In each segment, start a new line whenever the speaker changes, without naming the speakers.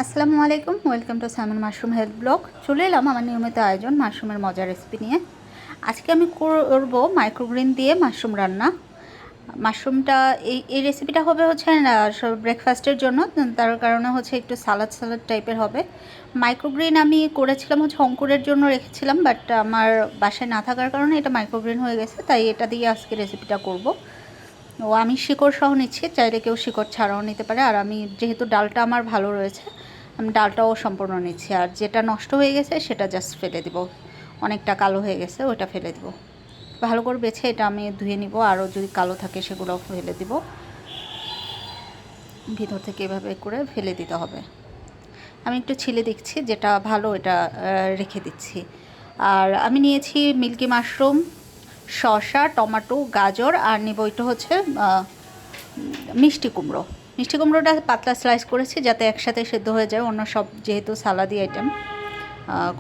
আসসালামু আলাইকুম, welcome to Simon mushroom health blog. চলে এলাম আমার নিয়মিত আয়োজন মাশরুমের মজার রেসিপি নিয়ে। আজকে আমি করব মাইক্রোগ্রিন দিয়ে মাশরুম রান্না। মাশরুমটা এই রেসিপিটা হবে হচ্ছে ব্রেকফাস্টের জন্য, তার কারণে হচ্ছে একটু সালাদ টাইপের হবে। মাইক্রোগ্রিন আমি করেছিলাম হচ্ছে অঙ্কুরের জন্য রেখেছিলাম, বাট আমার বাসায় না থাকার কারণে এটা মাইক্রোগ্রিন হয়ে গেছে, তাই এটা দিয়ে আজকে রেসিপিটা করব। আমি শিকড় সহ নিচ্ছি, চাইলে কেউ শিকড় ছাড়াও নিতে পারে। আর আমি যেহেতু ডালটা আমার ভালো রয়েছে, আমি ডালটাও সম্পূর্ণ নিচ্ছি। আর যেটা নষ্ট হয়ে গেছে সেটা জাস্ট ফেলে দিব, অনেকটা কালো হয়ে গেছে ওটা ফেলে দিব। ভালো করে বেছে এটা আমি ধুয়ে নিব, আরও যদি কালো থাকে সেগুলোও ফেলে দিব। ভিতর থেকে এভাবে করে ফেলে দিতে হবে। আমি একটু ছিলে দিচ্ছি, যেটা ভালো এটা রেখে দিচ্ছি। আর আমি নিয়েছি মিল্কি মাশরুম, শসা, টমেটো, গাজর, আর নিব এটা হচ্ছে মিষ্টি কুমড়ো। মিষ্টি কুমড়োটা পাতলা স্লাইস করেছি যাতে একসাথে সেদ্ধ হয়ে যায়। অন্য সব যেহেতু সালাদি আইটেম,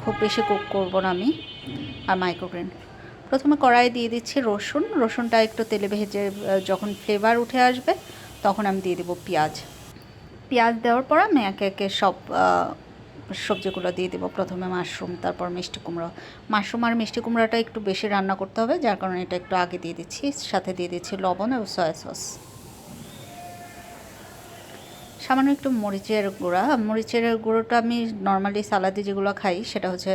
খুব বেশি কুক করবো না আমি। আর মাইক্রোগ্রেন প্রথমে কড়াই দিয়ে দিচ্ছি রসুনটা একটু তেলে ভেজে যখন ফ্লেভার উঠে আসবে তখন আমি দিয়ে দেবো পেঁয়াজ দেওয়ার পর আমি একে একে সব সবজিগুলো দিয়ে দেবো। প্রথমে মাশরুম, তারপর মিষ্টি কুমড়ো। মাশরুম আর মিষ্টি কুমড়োটা একটু বেশি রান্না করতে হবে, যার কারণে এটা একটু আগে দিয়ে দিচ্ছি। সাথে দিয়ে দিচ্ছি লবণ ও সয়া সস, সামান্য একটু মরিচের গুঁড়োটা আমি নর্মালি সালাদে যেগুলো খাই সেটা হচ্ছে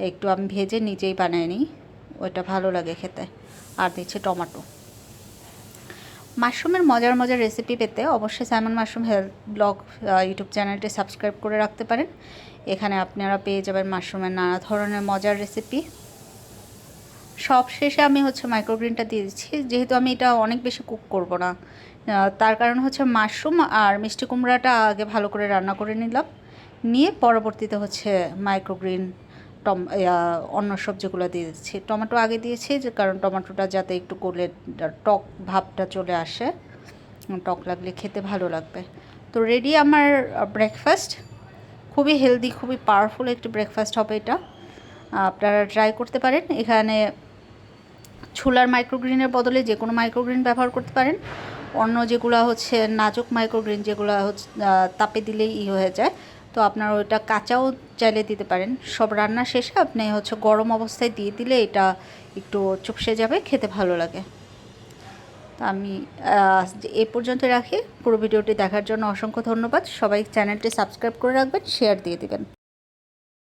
একটু আমি ভেজে নিজেই বানিয়ে নিই, ওইটা ভালো লাগে খেতে। আর দিচ্ছি টমেটো। মাশরুমের মজার রেসিপি পেতে অবশ্যই Simon mushroom health blog YouTube চ্যানেলটি সাবস্ক্রাইব করে রাখতে পারেন। এখানে আপনারা পেয়ে যাবেন মাশরুমের নানা ধরনের মজার রেসিপি। সব শেষে আমি হচ্ছে মাইক্রোগ্রিনটা দিয়ে দিচ্ছি, যেহেতু আমি এটা অনেক বেশি কুক করব না, তার কারণ হচ্ছে মাশরুম আর মিষ্টি কুমড়াটা আগে ভালো করে রান্না করে নিয়ে পরবর্তীতে হচ্ছে মাইক্রোগ্রিন অন্য সবজিগুলো দিয়ে দিচ্ছি। টমেটো আগে দিয়েছি যে কারণ টমেটোটা যাতে একটু গলে টক ভাবটা চলে আসে, টক লাগলে খেতে ভালো লাগবে। তো রেডি আমার ব্রেকফাস্ট। খুবই হেলদি, খুবই পাওয়ারফুল একটি ব্রেকফাস্ট হবে এটা। আপনারা ট্রাই করতে পারেন। এখানে ছোলার মাইক্রোগ্রিনের বদলে যে কোনো মাইক্রোগ্রিন ব্যবহার করতে পারেন। অন্য যেগুলো হচ্ছে নাজুক মাইক্রোগ্রিন, যেগুলো হচ্ছে তাপে দিলেই হয়ে যায়, তো আপনারা ওইটা কাঁচাও চাইলে দিতে পারেন। সব রান্না শেষে আপনি হচ্ছে গরম অবস্থায় দিয়ে দিলে এটা একটু চুপসে যাবে, খেতে ভালো লাগে। তো আমি এ পর্যন্ত রাখি। পুরো ভিডিওটি দেখার জন্য অসংখ্য ধন্যবাদ। সবাই চ্যানেলটি সাবস্ক্রাইব করে রাখবেন, শেয়ার দিয়ে দিবেন।